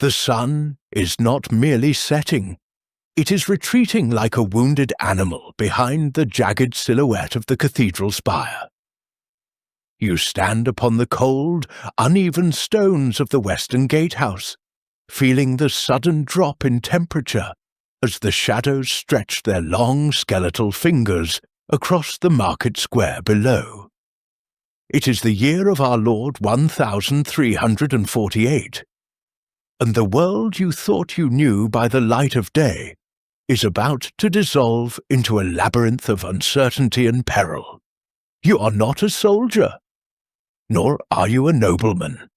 The sun is not merely setting, it is retreating like a wounded animal behind the jagged silhouette of the cathedral spire. You stand upon the cold, uneven stones of the western gatehouse, feeling the sudden drop in temperature as the shadows stretch their long skeletal fingers across the market square below. It is the year of our Lord 1348, and the world you thought you knew by the light of day is about to dissolve into a labyrinth of uncertainty and peril. You are not a soldier, nor are you a nobleman.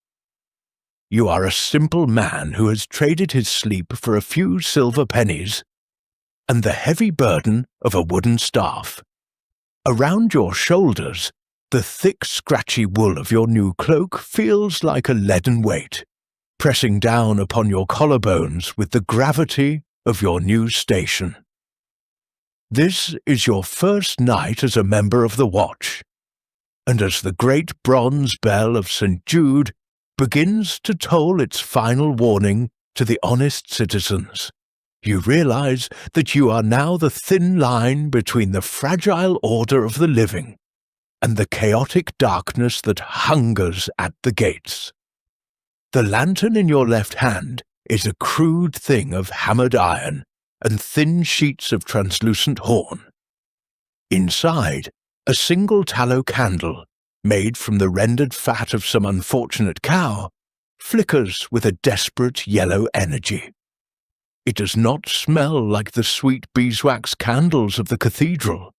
You are a simple man who has traded his sleep for a few silver pennies and the heavy burden of a wooden staff. Around your shoulders, the thick, scratchy wool of your new cloak feels like a leaden weight, pressing down upon your collarbones with the gravity of your new station. This is your first night as a member of the Watch, and as the great bronze bell of St. Jude begins to toll its final warning to the honest citizens, you realize that you are now the thin line between the fragile order of the living and the chaotic darkness that hungers at the gates. The lantern in your left hand is a crude thing of hammered iron and thin sheets of translucent horn. Inside, a single tallow candle, made from the rendered fat of some unfortunate cow, flickers with a desperate yellow energy. It does not smell like the sweet beeswax candles of the cathedral.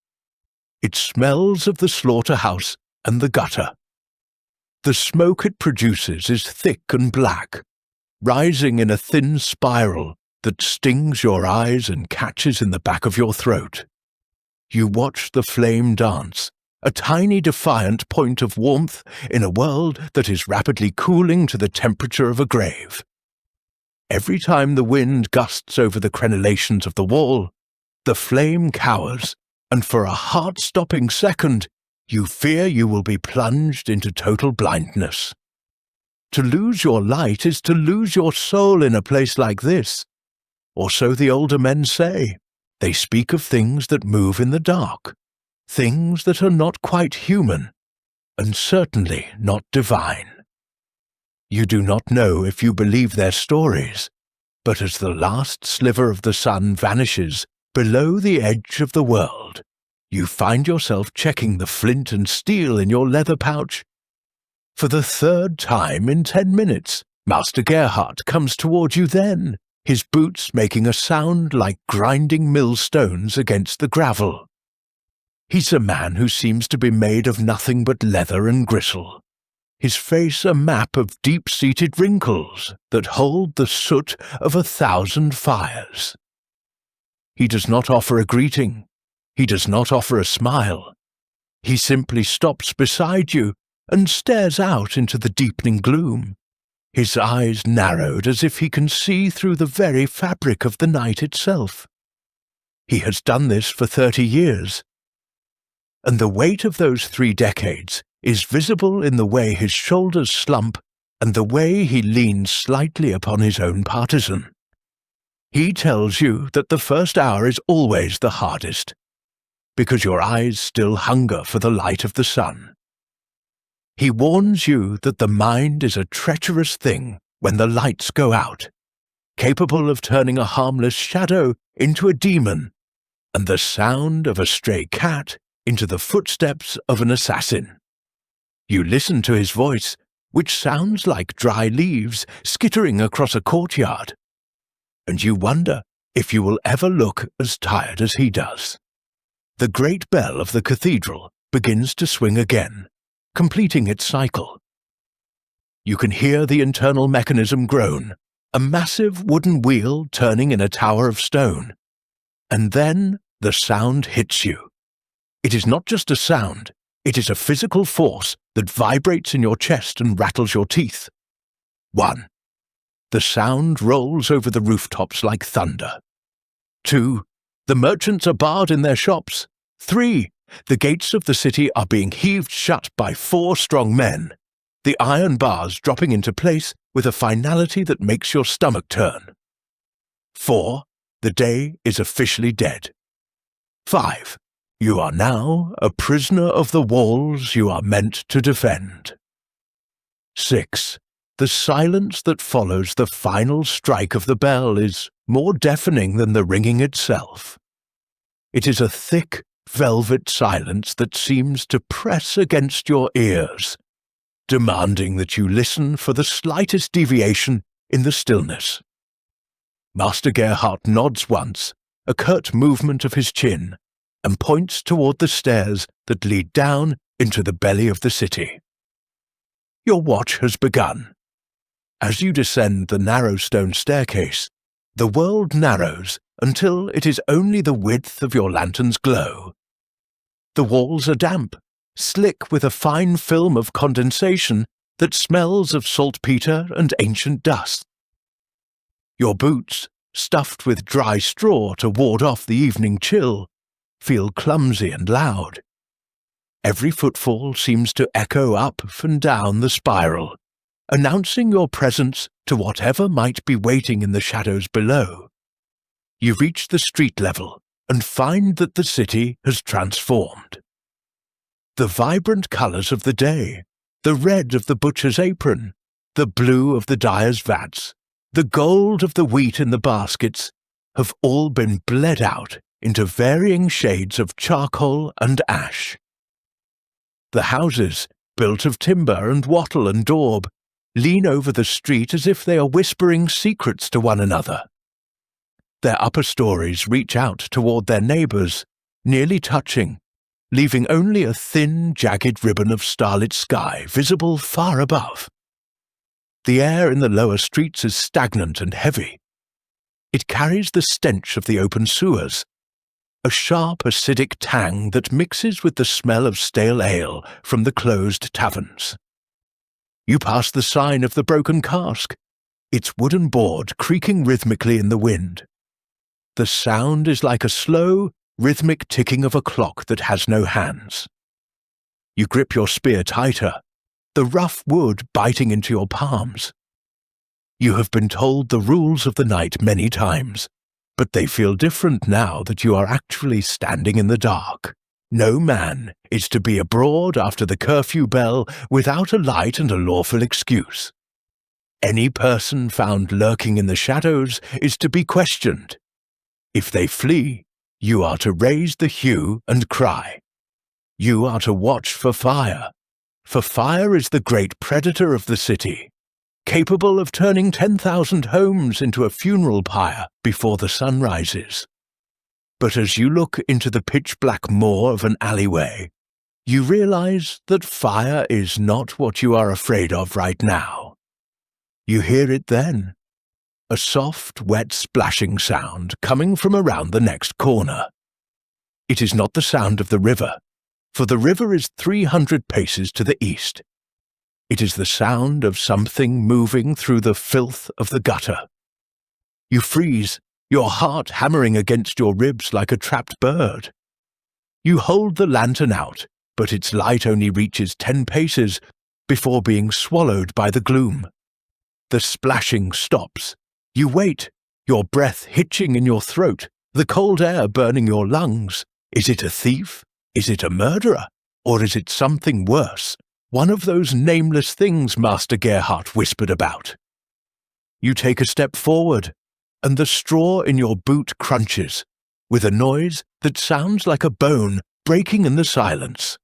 It smells of the slaughterhouse and the gutter. The smoke it produces is thick and black, rising in a thin spiral that stings your eyes and catches in the back of your throat. You watch the flame dance, a tiny defiant point of warmth in a world that is rapidly cooling to the temperature of a grave. Every time the wind gusts over the crenellations of the wall, the flame cowers, and for a heart-stopping second, you fear you will be plunged into total blindness. To lose your light is to lose your soul in a place like this, or so the older men say. They speak of things that move in the dark, things that are not quite human, and certainly not divine. You do not know if you believe their stories, but as the last sliver of the sun vanishes below the edge of the world, you find yourself checking the flint and steel in your leather pouch. For the third time in 10 minutes, Master Gerhardt comes toward you then, his boots making a sound like grinding millstones against the gravel. He's a man who seems to be made of nothing but leather and gristle, his face a map of deep-seated wrinkles that hold the soot of 1,000 fires. He does not offer a greeting. He does not offer a smile. He simply stops beside you and stares out into the deepening gloom, his eyes narrowed as if he can see through the very fabric of the night itself. He has done this for 30 years, and the weight of those 3 decades is visible in the way his shoulders slump and the way he leans slightly upon his own partisan. He tells you that the first hour is always the hardest, because your eyes still hunger for the light of the sun. He warns you that the mind is a treacherous thing when the lights go out, capable of turning a harmless shadow into a demon, and the sound of a stray cat into the footsteps of an assassin. You listen to his voice, which sounds like dry leaves skittering across a courtyard, and you wonder if you will ever look as tired as he does. The great bell of the cathedral begins to swing again, completing its cycle. You can hear the internal mechanism groan, a massive wooden wheel turning in a tower of stone. And then the sound hits you. It is not just a sound, it is a physical force that vibrates in your chest and rattles your teeth. 1. The sound rolls over the rooftops like thunder. 2. The merchants are barred in their shops. 3. The gates of the city are being heaved shut by 4 strong men. the iron bars dropping into place with a finality that makes your stomach turn. 4. The day is officially dead. 5. You are now a prisoner of the walls you are meant to defend. 6. The silence that follows the final strike of the bell is more deafening than the ringing itself. It is a thick, velvet silence that seems to press against your ears, demanding that you listen for the slightest deviation in the stillness. Master Gerhardt nods once, a curt movement of his chin, and points toward the stairs that lead down into the belly of the city. Your watch has begun. As you descend the narrow stone staircase, the world narrows until it is only the width of your lantern's glow. The walls are damp, slick with a fine film of condensation that smells of saltpeter and ancient dust. Your boots, stuffed with dry straw to ward off the evening chill, feel clumsy and loud. Every footfall seems to echo up and down the spiral, announcing your presence to whatever might be waiting in the shadows below. You reach the street level and find that the city has transformed. The vibrant colours of the day, the red of the butcher's apron, the blue of the dyer's vats, the gold of the wheat in the baskets, have all been bled out into varying shades of charcoal and ash. The houses, built of timber and wattle and daub, lean over the street as if they are whispering secrets to one another. Their upper stories reach out toward their neighbours, nearly touching, leaving only a thin, jagged ribbon of starlit sky visible far above. The air in the lower streets is stagnant and heavy. It carries the stench of the open sewers, a sharp acidic tang that mixes with the smell of stale ale from the closed taverns. You pass the sign of the broken cask, its wooden board creaking rhythmically in the wind. The sound is like a slow, rhythmic ticking of a clock that has no hands. You grip your spear tighter, the rough wood biting into your palms. You have been told the rules of the night many times, but they feel different now that you are actually standing in the dark. No man is to be abroad after the curfew bell without a light and a lawful excuse. Any person found lurking in the shadows is to be questioned. If they flee, you are to raise the hue and cry. You are to watch for fire is the great predator of the city, capable of turning 10,000 homes into a funeral pyre before the sun rises. But as you look into the pitch-black maw of an alleyway, you realize that fire is not what you are afraid of right now. You hear it then, a soft, wet splashing sound coming from around the next corner. It is not the sound of the river, for the river is 300 paces to the east. It is the sound of something moving through the filth of the gutter. You freeze, your heart hammering against your ribs like a trapped bird. You hold the lantern out, but its light only reaches 10 paces before being swallowed by the gloom. The splashing stops. You wait, your breath hitching in your throat, the cold air burning your lungs. Is it a thief? Is it a murderer? Or is it something worse? One of those nameless things Master Gerhardt whispered about. You take a step forward, and the straw in your boot crunches, with a noise that sounds like a bone breaking in the silence.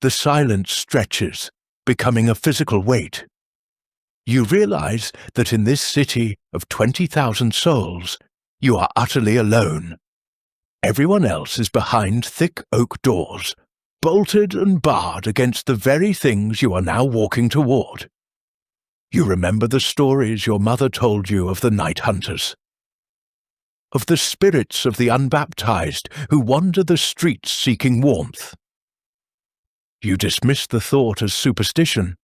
The silence stretches, becoming a physical weight. You realize that in this city of 20,000 souls, you are utterly alone. Everyone else is behind thick oak doors, bolted and barred against the very things you are now walking toward. You remember the stories your mother told you of the night hunters, of the spirits of the unbaptized who wander the streets seeking warmth. You dismiss the thought as superstition,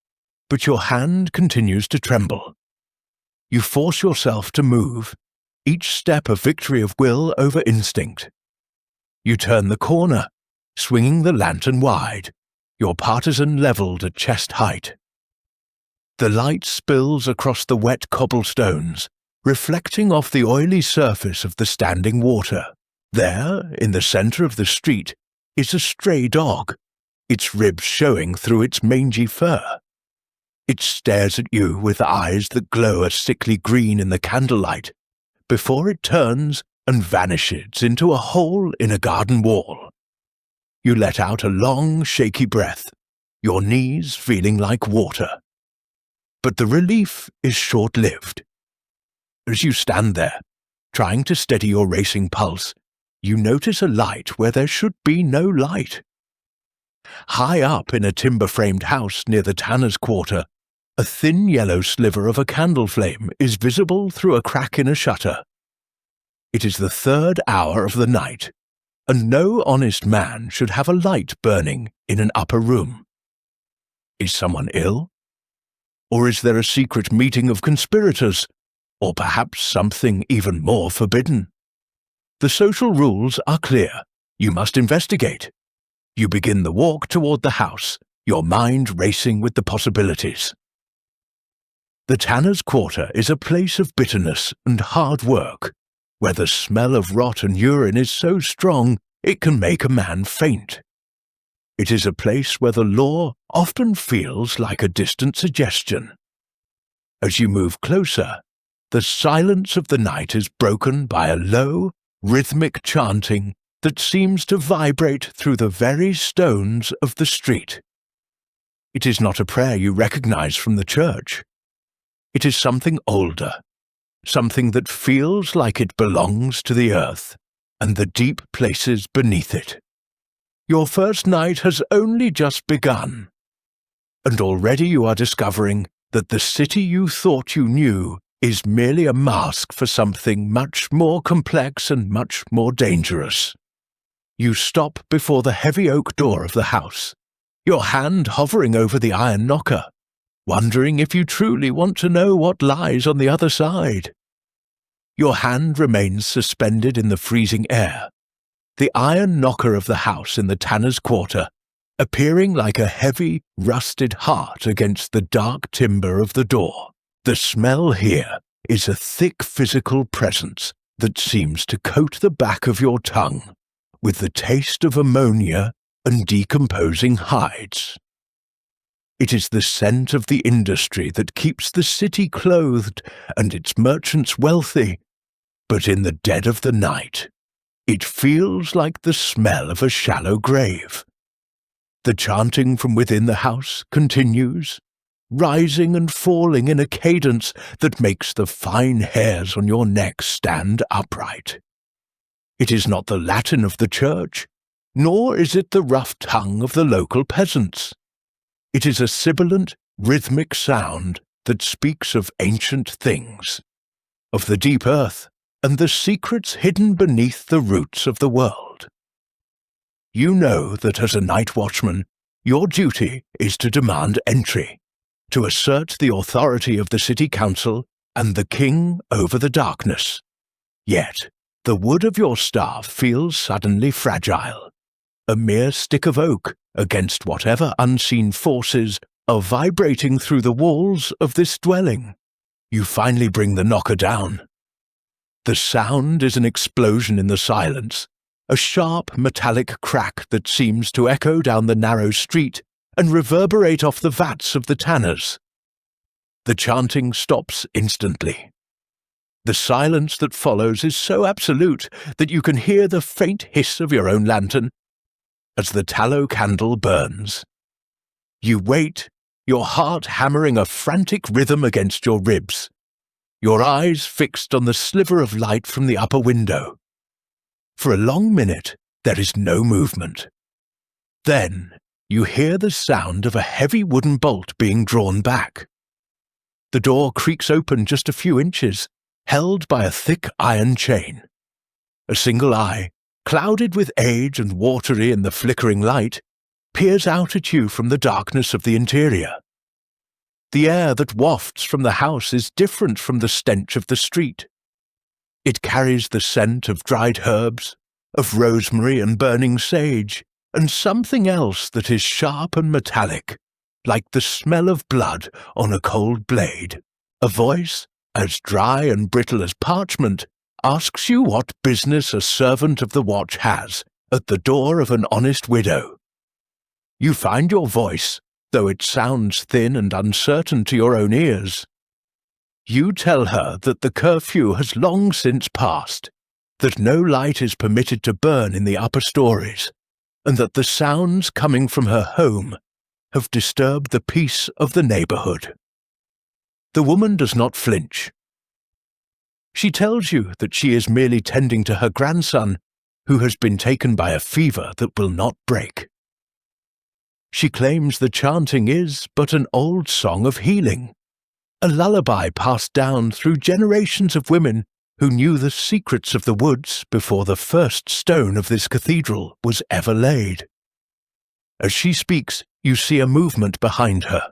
but your hand continues to tremble. You force yourself to move, each step a victory of will over instinct. You turn the corner, swinging the lantern wide, your partisan levelled at chest height. The light spills across the wet cobblestones, reflecting off the oily surface of the standing water. There, in the centre of the street, is a stray dog, its ribs showing through its mangy fur. It stares at you with eyes that glow a sickly green in the candlelight, before it turns and vanishes into a hole in a garden wall. You let out a long, shaky breath, your knees feeling like water. But the relief is short-lived. As you stand there, trying to steady your racing pulse, you notice a light where there should be no light. High up in a timber-framed house near the tanner's quarter, a thin yellow sliver of a candle flame is visible through a crack in a shutter. It is the 3rd hour of the night, and no honest man should have a light burning in an upper room. Is someone ill? Or is there a secret meeting of conspirators? Or perhaps something even more forbidden? The social rules are clear. You must investigate. You begin the walk toward the house, your mind racing with the possibilities. The tanner's quarter is a place of bitterness and hard work, where the smell of rot and urine is so strong it can make a man faint. It is a place where the law often feels like a distant suggestion. As you move closer, the silence of the night is broken by a low, rhythmic chanting that seems to vibrate through the very stones of the street. It is not a prayer you recognize from the church. It is something older, something that feels like it belongs to the earth and the deep places beneath it. Your first night has only just begun, and already you are discovering that the city you thought you knew is merely a mask for something much more complex and much more dangerous. You stop before the heavy oak door of the house, your hand hovering over the iron knocker, wondering if you truly want to know what lies on the other side. Your hand remains suspended in the freezing air, the iron knocker of the house in the tanner's quarter appearing like a heavy, rusted heart against the dark timber of the door. The smell here is a thick physical presence that seems to coat the back of your tongue with the taste of ammonia and decomposing hides. It is the scent of the industry that keeps the city clothed and its merchants wealthy, but in the dead of the night, it feels like the smell of a shallow grave. The chanting from within the house continues, rising and falling in a cadence that makes the fine hairs on your neck stand upright. It is not the Latin of the church, nor is it the rough tongue of the local peasants. It is a sibilant, rhythmic sound that speaks of ancient things, of the deep earth and the secrets hidden beneath the roots of the world. You know that as a night watchman, your duty is to demand entry, to assert the authority of the city council and the king over the darkness. Yet, the wood of your staff feels suddenly fragile, a mere stick of oak against whatever unseen forces are vibrating through the walls of this dwelling. You finally bring the knocker down. The sound is an explosion in the silence, a sharp metallic crack that seems to echo down the narrow street and reverberate off the vats of the tanners. The chanting stops instantly. The silence that follows is so absolute that you can hear the faint hiss of your own lantern as the tallow candle burns. You wait, your heart hammering a frantic rhythm against your ribs, your eyes fixed on the sliver of light from the upper window. For a long minute, there is no movement. Then, you hear the sound of a heavy wooden bolt being drawn back. The door creaks open just a few inches, held by a thick iron chain. A single eye, clouded with age and watery in the flickering light, peers out at you from the darkness of the interior. The air that wafts from the house is different from the stench of the street. It carries the scent of dried herbs, of rosemary and burning sage, and something else that is sharp and metallic, like the smell of blood on a cold blade. A voice, as dry and brittle as parchment, asks you what business a servant of the watch has at the door of an honest widow. You find your voice, though it sounds thin and uncertain to your own ears. You tell her that the curfew has long since passed, that no light is permitted to burn in the upper stories, and that the sounds coming from her home have disturbed the peace of the neighborhood. The woman does not flinch. She tells you that she is merely tending to her grandson, who has been taken by a fever that will not break. She claims the chanting is but an old song of healing, a lullaby passed down through generations of women who knew the secrets of the woods before the first stone of this cathedral was ever laid. As she speaks, you see a movement behind her.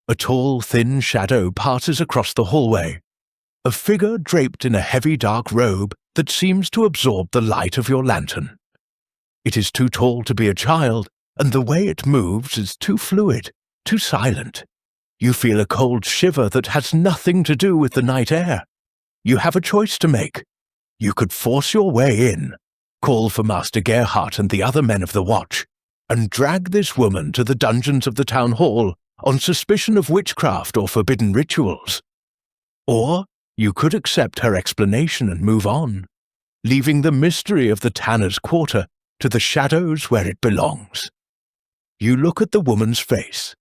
A tall, thin shadow passes across the hallway, a figure draped in a heavy dark robe that seems to absorb the light of your lantern. It is too tall to be a child, and the way it moves is too fluid, too silent. You feel a cold shiver that has nothing to do with the night air. You have a choice to make. You could force your way in, call for Master Gerhardt and the other men of the watch, and drag this woman to the dungeons of the town hall on suspicion of witchcraft or forbidden rituals. Or you could accept her explanation and move on, leaving the mystery of the tanner's quarter to the shadows where it belongs. You look at the woman's face,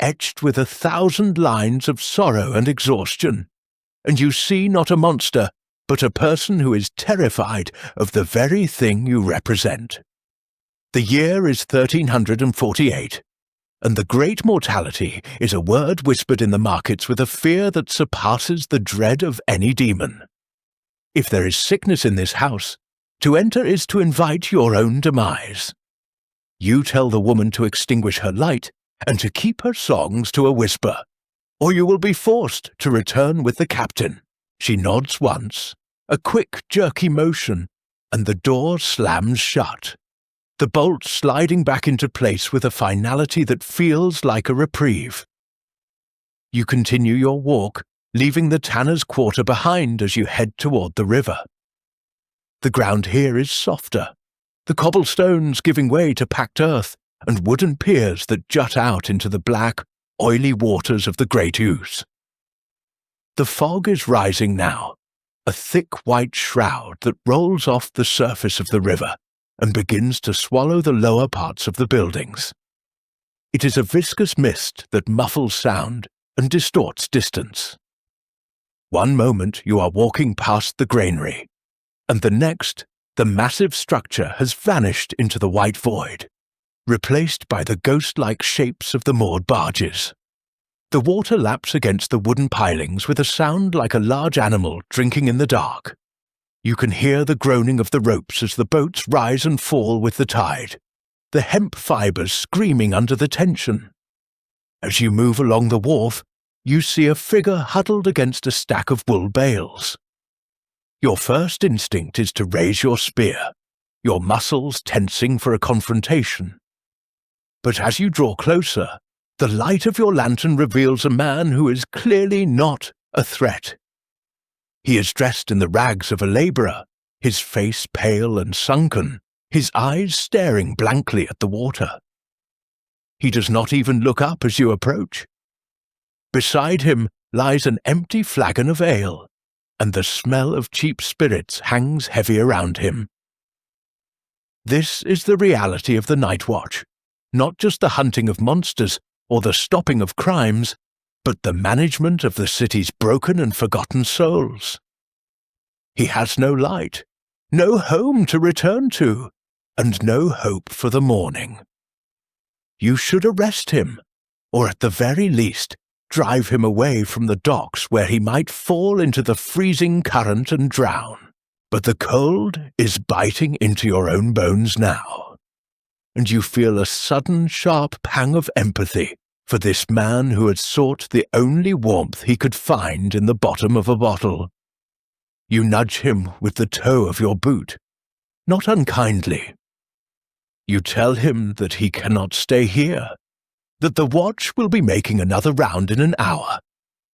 etched with 1,000 lines of sorrow and exhaustion, and you see not a monster, but a person who is terrified of the very thing you represent. The year is 1348, and the great mortality is a word whispered in the markets with a fear that surpasses the dread of any demon. If there is sickness in this house, to enter is to invite your own demise. You tell the woman to extinguish her light and to keep her songs to a whisper, or you will be forced to return with the captain. She nods once, a quick, jerky motion, and the door slams shut, the bolt sliding back into place with a finality that feels like a reprieve. You continue your walk, leaving the tanner's quarter behind as you head toward the river. The ground here is softer, the cobblestones giving way to packed earth and wooden piers that jut out into the black, oily waters of the Great Ouse. The fog is rising now, a thick white shroud that rolls off the surface of the river and begins to swallow the lower parts of the buildings. It is a viscous mist that muffles sound and distorts distance. One moment you are walking past the granary, and the next, the massive structure has vanished into the white void, replaced by the ghost-like shapes of the moored barges. The water laps against the wooden pilings with a sound like a large animal drinking in the dark. You can hear the groaning of the ropes as the boats rise and fall with the tide, the hemp fibers screaming under the tension. As you move along the wharf, you see a figure huddled against a stack of wool bales. Your first instinct is to raise your spear, your muscles tensing for a confrontation. But as you draw closer, the light of your lantern reveals a man who is clearly not a threat. He is dressed in the rags of a laborer, his face pale and sunken, his eyes staring blankly at the water. He does not even look up as you approach. Beside him lies an empty flagon of ale, and the smell of cheap spirits hangs heavy around him. This is the reality of the night watch, not just the hunting of monsters or the stopping of crimes, but the management of the city's broken and forgotten souls. He has no light, no home to return to, and no hope for the morning. You should arrest him, or at the very least, drive him away from the docks where he might fall into the freezing current and drown. But the cold is biting into your own bones now, and you feel a sudden sharp pang of empathy for this man who had sought the only warmth he could find in the bottom of a bottle. You nudge him with the toe of your boot, not unkindly. You tell him that he cannot stay here, that the watch will be making another round in an hour,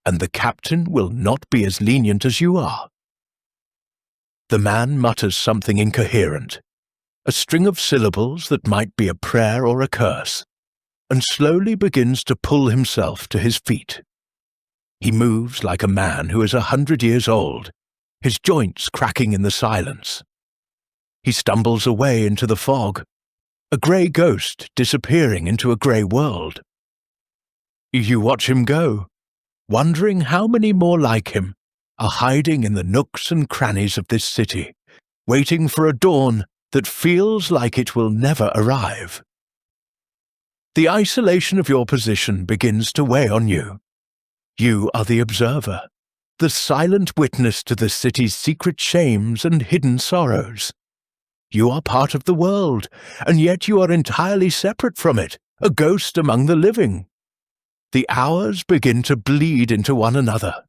and the captain will not be as lenient as you are." The man mutters something incoherent, a string of syllables that might be a prayer or a curse, and slowly begins to pull himself to his feet. He moves like a man who is 100 years old, his joints cracking in the silence. He stumbles away into the fog, a grey ghost disappearing into a grey world. You watch him go, wondering how many more like him are hiding in the nooks and crannies of this city, waiting for a dawn that feels like it will never arrive. The isolation of your position begins to weigh on you. You are the observer, the silent witness to the city's secret shames and hidden sorrows. You are part of the world, and yet you are entirely separate from it, a ghost among the living. The hours begin to bleed into one another.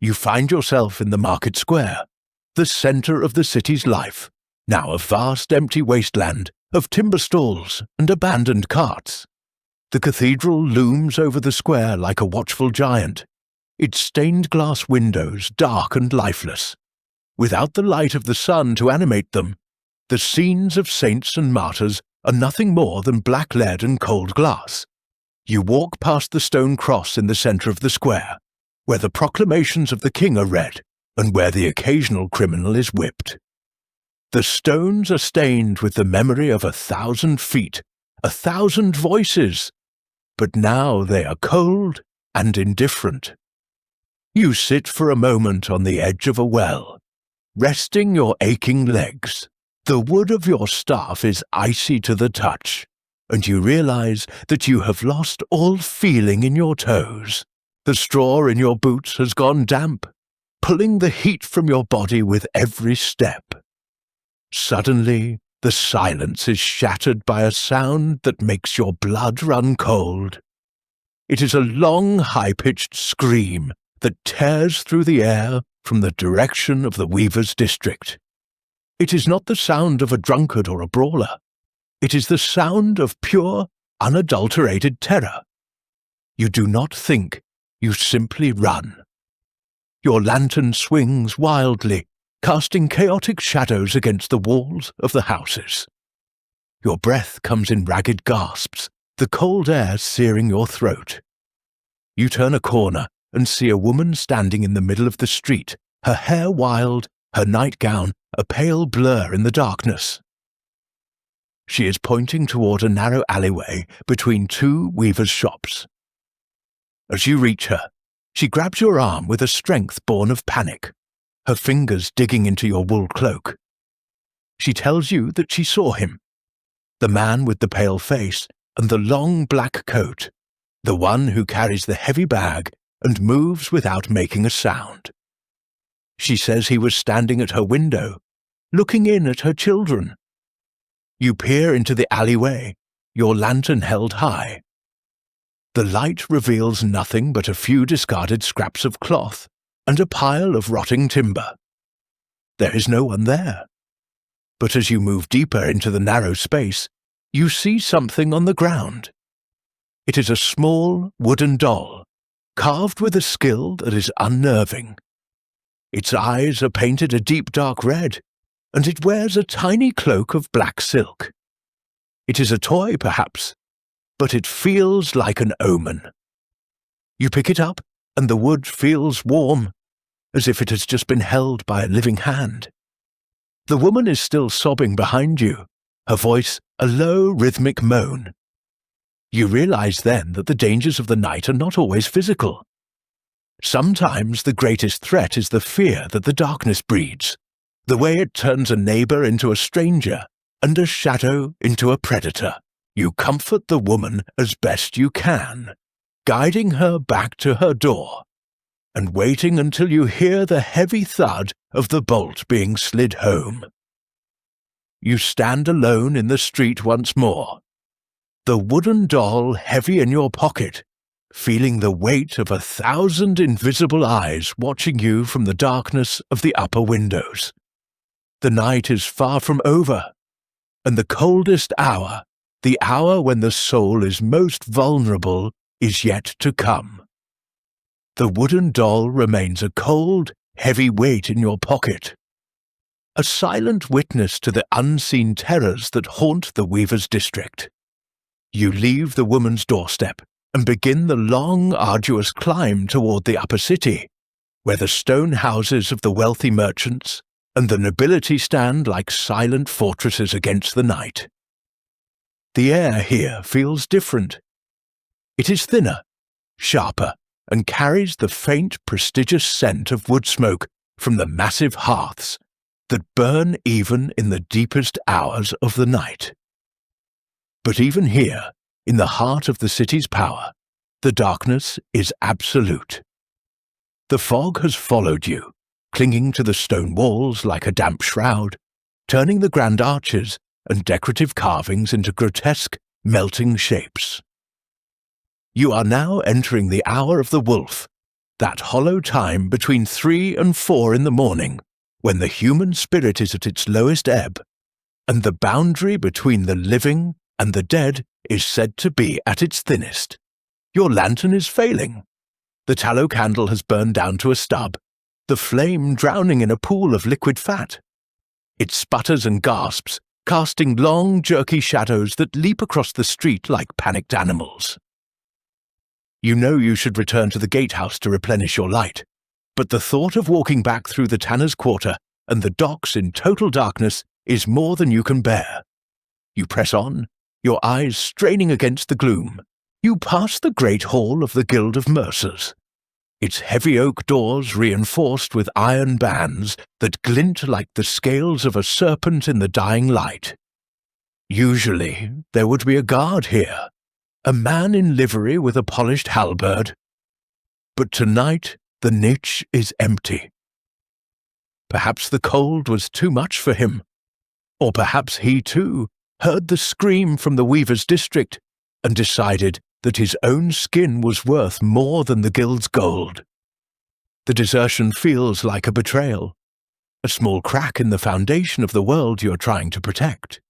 You find yourself in the market square, the centre of the city's life, now a vast empty wasteland of timber stalls and abandoned carts. The cathedral looms over the square like a watchful giant, its stained glass windows dark and lifeless. Without the light of the sun to animate them, the scenes of saints and martyrs are nothing more than black lead and cold glass. You walk past the stone cross in the centre of the square, where the proclamations of the king are read, and where the occasional criminal is whipped. The stones are stained with the memory of 1,000 feet, 1,000 voices, but now they are cold and indifferent. You sit for a moment on the edge of a well, resting your aching legs. The wood of your staff is icy to the touch, and you realize that you have lost all feeling in your toes. The straw in your boots has gone damp, pulling the heat from your body with every step. Suddenly, the silence is shattered by a sound that makes your blood run cold. It is a long, high-pitched scream that tears through the air from the direction of the weaver's district. It is not the sound of a drunkard or a brawler. It is the sound of pure, unadulterated terror. You do not think, you simply run. Your lantern swings wildly, casting chaotic shadows against the walls of the houses. Your breath comes in ragged gasps, the cold air searing your throat. You turn a corner and see a woman standing in the middle of the street, her hair wild, her nightgown a pale blur in the darkness. She is pointing toward a narrow alleyway between two weavers' shops. As you reach her, she grabs your arm with a strength born of panic, her fingers digging into your wool cloak. She tells you that she saw him, the man with the pale face and the long black coat, the one who carries the heavy bag and moves without making a sound. She says he was standing at her window, looking in at her children. You peer into the alleyway, your lantern held high. The light reveals nothing but a few discarded scraps of cloth and a pile of rotting timber. There is no one there. But as you move deeper into the narrow space, you see something on the ground. It is a small wooden doll, carved with a skill that is unnerving. Its eyes are painted a deep dark red, and it wears a tiny cloak of black silk. It is a toy, perhaps, but it feels like an omen. You pick it up, and the wood feels warm, as if it has just been held by a living hand. The woman is still sobbing behind you, her voice a low rhythmic moan. You realize then that the dangers of the night are not always physical. Sometimes the greatest threat is the fear that the darkness breeds, the way it turns a neighbor into a stranger and a shadow into a predator. You comfort the woman as best you can, guiding her back to her door, and waiting until you hear the heavy thud of the bolt being slid home. You stand alone in the street once more, the wooden doll heavy in your pocket, feeling the weight of 1,000 invisible eyes watching you from the darkness of the upper windows. The night is far from over, and the coldest hour The hour when the soul is most vulnerable is yet to come. The wooden doll remains a cold, heavy weight in your pocket, a silent witness to the unseen terrors that haunt the weaver's district. You leave the woman's doorstep and begin the long, arduous climb toward the upper city, where the stone houses of the wealthy merchants and the nobility stand like silent fortresses against the night. The air here feels different. It is thinner, sharper, and carries the faint, prestigious scent of wood smoke from the massive hearths that burn even in the deepest hours of the night. But even here, in the heart of the city's power, the darkness is absolute. The fog has followed you, clinging to the stone walls like a damp shroud, turning the grand arches and decorative carvings into grotesque, melting shapes. You are now entering the hour of the wolf, that hollow time between 3 and 4 in the morning, when the human spirit is at its lowest ebb, and the boundary between the living and the dead is said to be at its thinnest. Your lantern is failing. The tallow candle has burned down to a stub, the flame drowning in a pool of liquid fat. It sputters and gasps, casting long, jerky shadows that leap across the street like panicked animals. You know you should return to the gatehouse to replenish your light, but the thought of walking back through the tanner's quarter and the docks in total darkness is more than you can bear. You press on, your eyes straining against the gloom. You pass the great hall of the Guild of Mercers, its heavy oak doors reinforced with iron bands that glint like the scales of a serpent in the dying light. Usually there would be a guard here, a man in livery with a polished halberd. But tonight the niche is empty. Perhaps the cold was too much for him, or perhaps he too heard the scream from the weaver's district and decided that his own skin was worth more than the guild's gold. The desertion feels like a betrayal, a small crack in the foundation of the world you are trying to protect.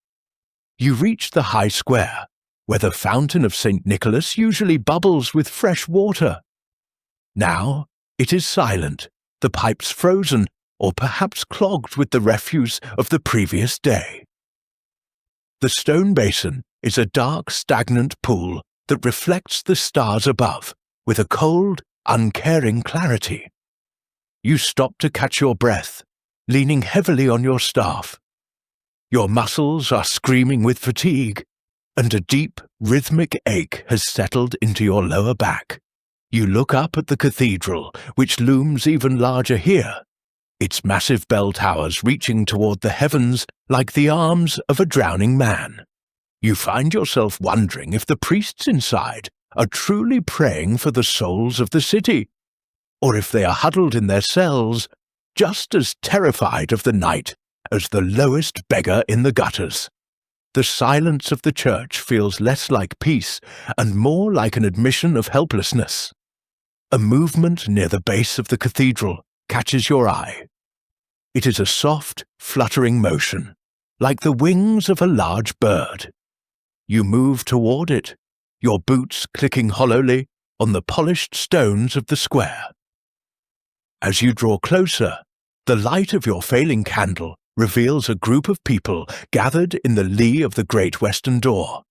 You reach the high square, where the fountain of St. Nicholas usually bubbles with fresh water. Now it is silent, the pipes frozen, or perhaps clogged with the refuse of the previous day. The stone basin is a dark, stagnant pool that reflects the stars above with a cold, uncaring clarity. You stop to catch your breath, leaning heavily on your staff. Your muscles are screaming with fatigue, and a deep, rhythmic ache has settled into your lower back. You look up at the cathedral, which looms even larger here, its massive bell towers reaching toward the heavens like the arms of a drowning man. You find yourself wondering if the priests inside are truly praying for the souls of the city, or if they are huddled in their cells, just as terrified of the night as the lowest beggar in the gutters. The silence of the church feels less like peace and more like an admission of helplessness. A movement near the base of the cathedral catches your eye. It is a soft, fluttering motion, like the wings of a large bird. You move toward it, your boots clicking hollowly on the polished stones of the square. As you draw closer, the light of your failing candle reveals a group of people gathered in the lee of the great western door.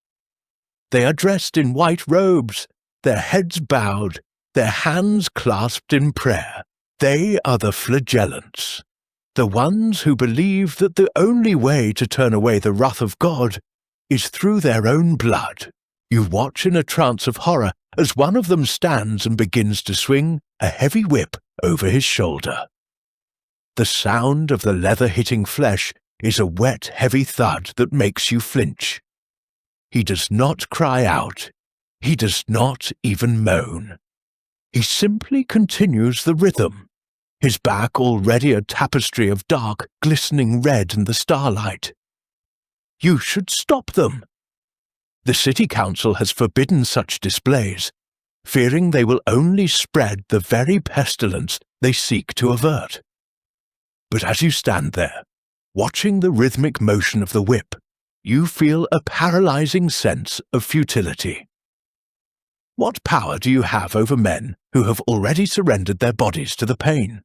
They are dressed in white robes, their heads bowed, their hands clasped in prayer. They are the flagellants, the ones who believe that the only way to turn away the wrath of God is through their own blood. You watch in a trance of horror as one of them stands and begins to swing a heavy whip over his shoulder. The sound of the leather hitting flesh is a wet, heavy thud that makes you flinch. He does not cry out. He does not even moan. He simply continues the rhythm, his back already a tapestry of dark, glistening red in the starlight. You should stop them. The city council has forbidden such displays, fearing they will only spread the very pestilence they seek to avert. But as you stand there, watching the rhythmic motion of the whip, you feel a paralyzing sense of futility. What power do you have over men who have already surrendered their bodies to the pain?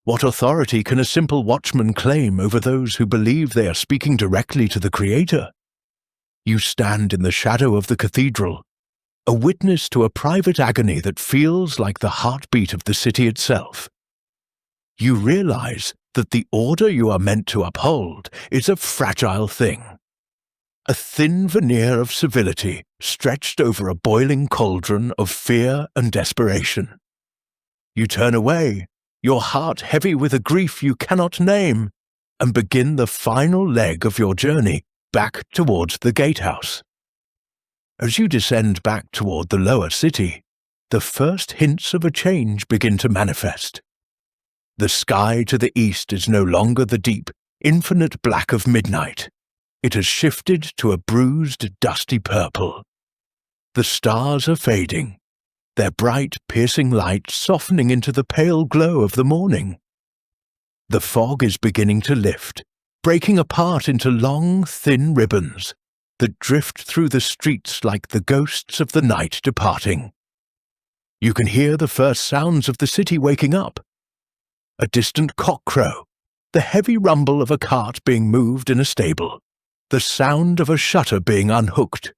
What authority can a simple watchman claim over those who believe they are speaking directly to the Creator? You stand in the shadow of the cathedral, a witness to a private agony that feels like the heartbeat of the city itself. You realize that the order you are meant to uphold is a fragile thing. A thin veneer of civility stretched over a boiling cauldron of fear and desperation. You turn away, your heart heavy with a grief you cannot name, and begin the final leg of your journey back towards the gatehouse. As you descend back toward the lower city, the first hints of a change begin to manifest. The sky to the east is no longer the deep, infinite black of midnight. It has shifted to a bruised, dusty purple. The stars are fading, their bright, piercing light softening into the pale glow of the morning. The fog is beginning to lift, breaking apart into long, thin ribbons that drift through the streets like the ghosts of the night departing. You can hear the first sounds of the city waking up. A distant cock crow, the heavy rumble of a cart being moved in a stable, the sound of a shutter being unhooked.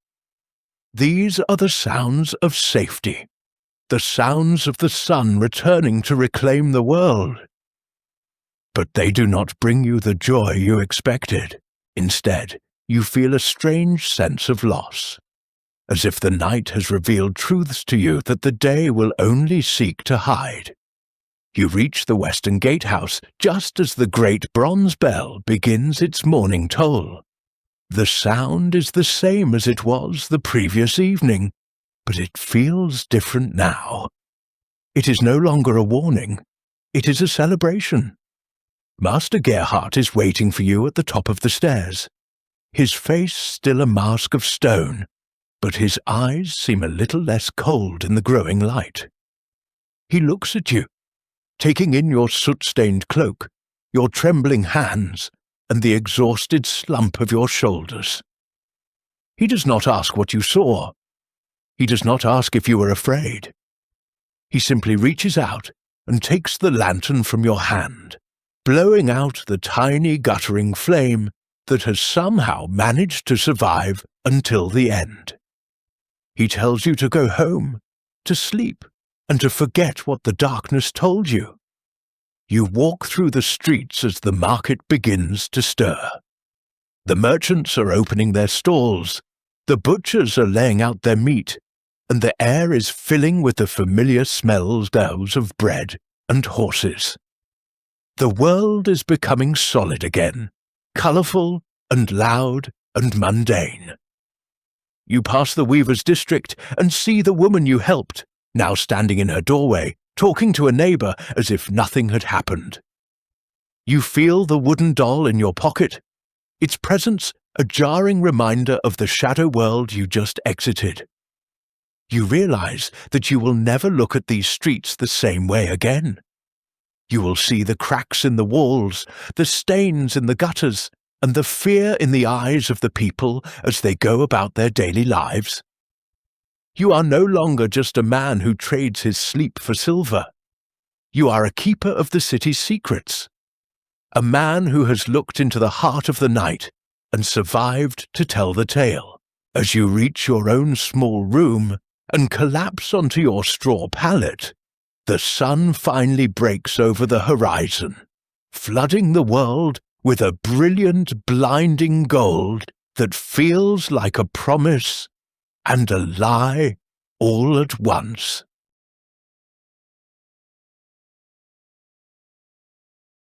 These are the sounds of safety, the sounds of the sun returning to reclaim the world. But they do not bring you the joy you expected. Instead, you feel a strange sense of loss, as if the night has revealed truths to you that the day will only seek to hide. You reach the western gatehouse just as the great bronze bell begins its morning toll. The sound is the same as it was the previous evening, but it feels different now. It is no longer a warning, it is a celebration. Master Gerhardt is waiting for you at the top of the stairs, his face still a mask of stone, but his eyes seem a little less cold in the growing light. He looks at you, taking in your soot-stained cloak, your trembling hands, and the exhausted slump of your shoulders. He does not ask what you saw. He does not ask if you were afraid. He simply reaches out and takes the lantern from your hand, blowing out the tiny guttering flame that has somehow managed to survive until the end. He tells you to go home, to sleep, and to forget what the darkness told you. You walk through the streets as the market begins to stir. The merchants are opening their stalls, the butchers are laying out their meat, and the air is filling with the familiar smells of bread and horses. The world is becoming solid again, colourful and loud and mundane. You pass the weaver's district and see the woman you helped, now standing in her doorway, talking to a neighbour as if nothing had happened. You feel the wooden doll in your pocket, its presence a jarring reminder of the shadow world you just exited. You realise that you will never look at these streets the same way again. You will see the cracks in the walls, the stains in the gutters, and the fear in the eyes of the people as they go about their daily lives. You are no longer just a man who trades his sleep for silver. You are a keeper of the city's secrets, a man who has looked into the heart of the night and survived to tell the tale. As you reach your own small room and collapse onto your straw pallet, the sun finally breaks over the horizon, flooding the world with a brilliant, blinding gold that feels like a promise and a lie all at once.